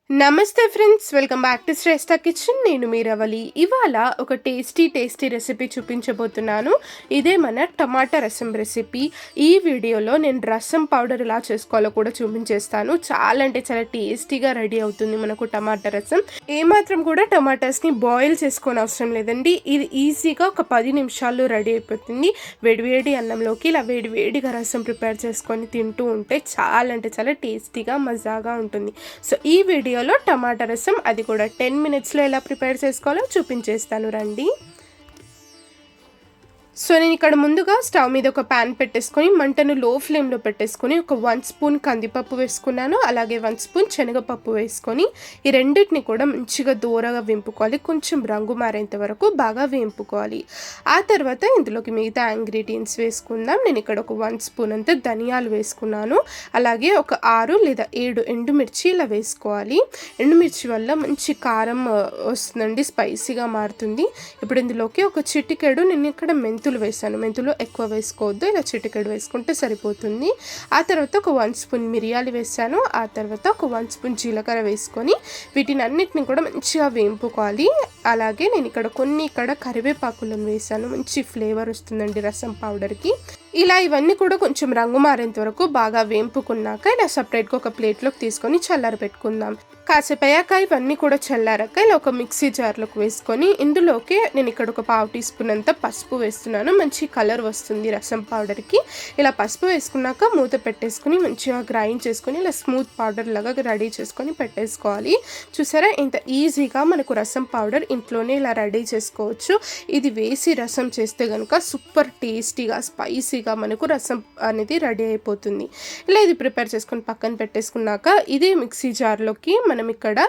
నమస్తే friends, welcome back to Shreshta kitchen. నేను మీ రవలి. ఇవాళ ఒక టేస్టీ రెసిపీ చూపించబోతున్నాను. ఇదే మన టమాటా రసం రెసిపీ. ఈ వీడియోలో నేను రసం పౌడర్ ఎలా చేసుకోవాలో కూడా చూపించేస్తాను. చాలా అంటే చాలా టేస్టీగా రెడీ అవుతుంది మనకు టమాటా రసం. ఏమాత్రం కూడా టమాటాస్ని బాయిల్ చేసుకోని అవసరం లేదండి. ఇది ఈజీగా ఒక 10 నిమిషాల్లో రెడీ అయిపోతుంది. వేడివేడి అన్నంలోకి ఇలా వేడివేడిగా రసం ప్రిపేర్ చేసుకొని తింటూ ఉంటే చాలా అంటే చాలా టేస్టీగా మజాగా ఉంటుంది. సో ఈ వీడియో టమాటా రసం అది కూడా 10 మినిట్స్లో ఎలా ప్రిపేర్ చేసుకోవాలో చూపించేస్తాను రండి. సో నేను ఇక్కడ ముందుగా స్టవ్ మీద ఒక ప్యాన్ పెట్టేసుకొని మంటను లో ఫ్లేమ్లో పెట్టేసుకొని ఒక 1 స్పూన్ కందిపప్పు వేసుకున్నాను. అలాగే 1 స్పూన్ శనగపప్పు వేసుకొని ఈ రెండింటిని కూడా మంచిగా దూరగా వేంపుకోవాలి. కొంచెం రంగు మారేంత వరకు బాగా వేంపుకోవాలి. ఆ తర్వాత ఇందులోకి మిగతా ఇంగ్రీడియంట్స్ వేసుకుందాం. నేను ఇక్కడ ఒక 1 స్పూన్ అంతా ధనియాలు వేసుకున్నాను. అలాగే ఒక 6 లేదా 7 ఎండుమిర్చి ఇలా వేసుకోవాలి. ఎండుమిర్చి వల్ల మంచి కారం వస్తుందండి, స్పైసీగా మారుతుంది. ఇప్పుడు ఇందులోకి ఒక చిటికెడు నేను ఇక్కడ మెంతులు వేసాను. మెంతులు ఎక్కువ వేసుకోవద్దు, ఇలా చిటికెడు వేసుకుంటే సరిపోతుంది. ఆ తర్వాత ఒక 1 స్పూన్ మిరియాలు వేసాను. ఆ తర్వాత ఒక 1 స్పూన్ జీలకర్ర వేసుకొని వీటిని అన్నిటిని కూడా మంచిగా వేంపుకోవాలి. అలాగే నేను ఇక్కడ కరివేపాకులను వేసాను. మంచి ఫ్లేవర్ వస్తుందండి రసం పౌడర్కి. ఇలా ఇవన్నీ కూడా కొంచెం రంగు మారేంత వరకు బాగా వేంపుకున్నాక ఇలా సపరేట్గా ఒక ప్లేట్లోకి తీసుకొని చల్లారి పెట్టుకుందాం. కాసేపు అయ్యాక ఇవన్నీ కూడా చల్లారాక ఇలా ఒక మిక్సీ జార్లోకి వేసుకొని ఇందులోకి నేను ఇక్కడ ఒక 1/2 టీ స్పూన్ అంతా పసుపు వేస్తున్నాను. మంచి కలర్ వస్తుంది రసం పౌడర్కి. ఇలా పసుపు వేసుకున్నాక మూత పెట్టేసుకుని మంచిగా గ్రైండ్ చేసుకొని ఇలా స్మూత్ పౌడర్ లాగా రెడీ చేసుకొని పెట్టేసుకోవాలి. చూసారా ఎంత ఈజీగా మనకు రసం పౌడర్ ఇంట్లోనే ఇలా రెడీ చేసుకోవచ్చు. ఇది వేసి రసం చేస్తే కనుక సూపర్ టేస్టీగా స్పైసీగా మనకు రసం అనేది రెడీ అయిపోతుంది. ఇలా ఇది ప్రిపేర్ చేసుకొని పక్కన పెట్టేసుకున్నాక ఇదే మిక్సీ జార్లోకి మనం ఇక్కడ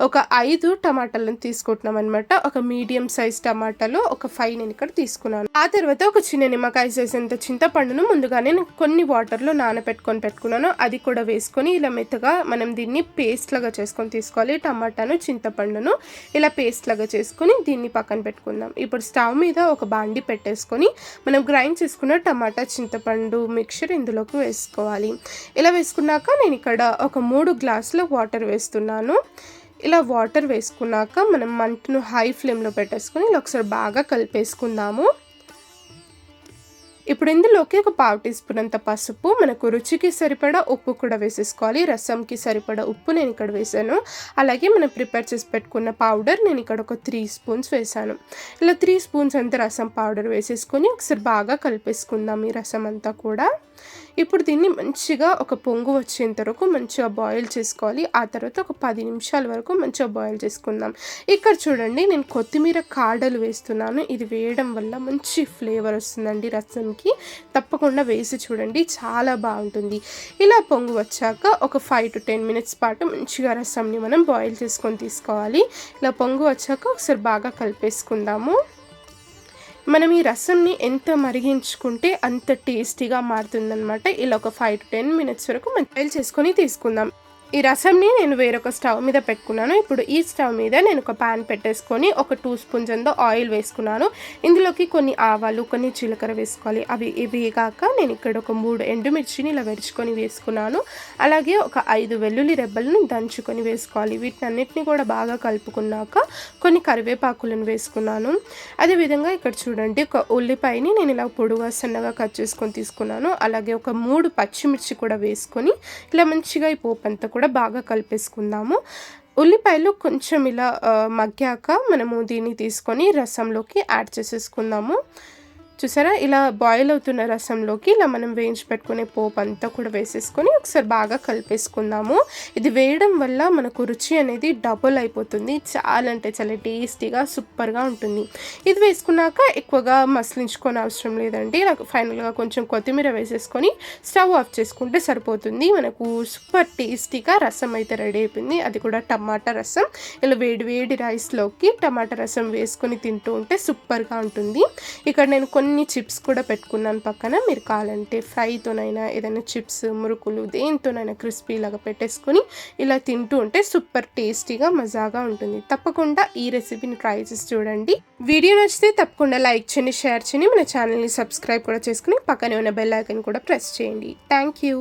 ఒక 5 టమాటాలను తీసుకుంటున్నాం అనమాట. ఒక మీడియం సైజ్ టమాటాలు ఒక 5 నేను ఇక్కడ తీసుకున్నాను. ఆ తర్వాత ఒక చిన్న నిమ్మకాయ సైజ్ అంత చింతపండును ముందుగానే కొన్ని వాటర్లో పెట్టుకున్నాను. అది కూడా వేసుకొని ఇలా మెత్తగా మనం దీన్ని పేస్ట్ లాగా చేసుకొని తీసుకోవాలి. టమాటాను చింతపండును ఇలా పేస్ట్ లాగా చేసుకొని దీన్ని పక్కన పెట్టుకుందాం. ఇప్పుడు స్టవ్ మీద ఒక బాండి పెట్టేసుకొని మనం గ్రైండ్ చేసుకున్న టమాటా చింతపండు మిక్చర్ ఇందులోకి వేసుకోవాలి. ఇలా వేసుకున్నాక నేను ఇక్కడ ఒక 3 గ్లాసుల వాటర్ వేస్తున్నాను. ఇలా వాటర్ వేసుకున్నాక మనం మంటను హై ఫ్లేమ్లో పెట్టేసుకొని ఇలా ఒకసారి బాగా కలిపేసుకుందాము. ఇప్పుడు ఇందులోకి ఒక 1/2 టీ స్పూన్ అంత పసుపు, మనకు రుచికి సరిపడా ఉప్పు కూడా వేసేసుకోవాలి. రసంకి సరిపడా ఉప్పు నేను ఇక్కడ వేసాను. అలాగే మనం ప్రిపేర్ చేసి పెట్టుకున్న పౌడర్ నేను ఇక్కడ ఒక 3 స్పూన్స్ వేసాను. ఇలా 3 స్పూన్స్ అంత రసం పౌడర్ వేసేసుకొని ఒకసారి బాగా కలిపేసుకుందాం ఈ రసం అంతా కూడా. ఇప్పుడు దీన్ని మంచిగా ఒక పొంగు వచ్చేంత వరకు మంచిగా బాయిల్ చేసుకోవాలి. ఆ తర్వాత ఒక 10 నిమిషాల వరకు మంచిగా బాయిల్ చేసుకుందాం. ఇక్కడ చూడండి నేను కొత్తిమీర కాడలు వేస్తున్నాను. ఇది వేయడం వల్ల మంచి ఫ్లేవర్ వస్తుందండి రసంకి. తప్పకుండా వేసి చూడండి, చాలా బాగుంటుంది. ఇలా పొంగు వచ్చాక ఒక 5 to 10 మినిట్స్ పాటు మంచిగా రసంని మనం బాయిల్ చేసుకొని తీసుకోవాలి. ఇలా పొంగు వచ్చాక ఒకసారి బాగా కలిపేసుకుందాము. మనం ఈ రసంని ఎంత మరిగించుకుంటే అంత టేస్టీగా మారుతుందన్నమాట. ఇలా ఒక 5 to 10 మినిట్స్ వరకు మనం బాయిల్ చేసుకొని తీసుకుందాం. ఈ రసంని నేను వేరొక స్టవ్ మీద పెట్టుకున్నాను. ఇప్పుడు ఈ స్టవ్ మీద నేను ఒక ప్యాన్ పెట్టేసుకొని ఒక 2 స్పూన్స్ అంత ఆయిల్ వేసుకున్నాను. ఇందులోకి కొన్ని ఆవాలు, కొన్ని జీలకర్ర వేసుకోవాలి. అవి వేగాక నేను ఇక్కడ ఒక 3 ఎండుమిర్చిని ఇలా వెరుచుకొని వేసుకున్నాను. అలాగే ఒక 5 వెల్లుల్లి రెబ్బలను దంచుకొని వేసుకోవాలి. వీటన్నిటిని కూడా బాగా కలుపుకున్నాక కొన్ని కరివేపాకులను వేసుకున్నాను. అదేవిధంగా ఇక్కడ చూడండి ఒక ఉల్లిపాయని నేను ఇలా పొడుగా సన్నగా కట్ చేసుకొని తీసుకున్నాను. అలాగే ఒక 3 పచ్చిమిర్చి కూడా వేసుకొని ఇలా మంచిగా ఈ పోపు అంతా కూడా బాగా కలిపేసుకుందాము. ఉల్లిపాయలు కొంచెం ఇలా మగ్గాక మనము దీన్ని తీసుకొని రసంలోకి యాడ్ చేసేసుకుందాము. చూసారా, ఇలా బాయిల్ అవుతున్న రసంలోకి ఇలా మనం వేయించి పెట్టుకునే పోపు అంతా కూడా వేసేసుకొని ఒకసారి బాగా కలిపేసుకుందాము. ఇది వేయడం వల్ల మనకు రుచి అనేది డబుల్ అయిపోతుంది. చాలా అంటే చాలా టేస్టీగా సూపర్గా ఉంటుంది. ఇది వేసుకున్నాక ఎక్కువగా మసలించుకొని అవసరం లేదండి. ఇలా ఫైనల్గా కొంచెం కొత్తిమీర వేసేసుకొని స్టవ్ ఆఫ్ చేసుకుంటే సరిపోతుంది. మనకు సూపర్ టేస్టీగా రసం అయితే రెడీ అయిపోయింది. అది కూడా టమాటా రసం. ఇలా వేడి వేడి రైస్లోకి టమాటా రసం వేసుకొని తింటూ ఉంటే సూపర్గా ఉంటుంది. ఇక్కడ నేను కొన్ని చిప్స్ కూడా పెట్టుకున్నాను పక్కన. మీరు కావాలంటే ఫ్రైతోనైనా ఏదైనా చిప్స్, మురుకులు దేంతోనైనా క్రిస్పీ లాగా పెట్టేసుకొని ఇలా తింటూ ఉంటే సూపర్ టేస్టీగా మజాగా ఉంటుంది. తప్పకుండా ఈ రెసిపీని ట్రై చేసి చూడండి. వీడియో నచ్చితే తప్పకుండా లైక్ చేయండి, షేర్ చేయండి. మన ఛానల్ని సబ్స్క్రైబ్ కూడా చేసుకుని పక్కనే ఉన్న బెల్ ఐకాన్ కూడా ప్రెస్ చేయండి. Thank you.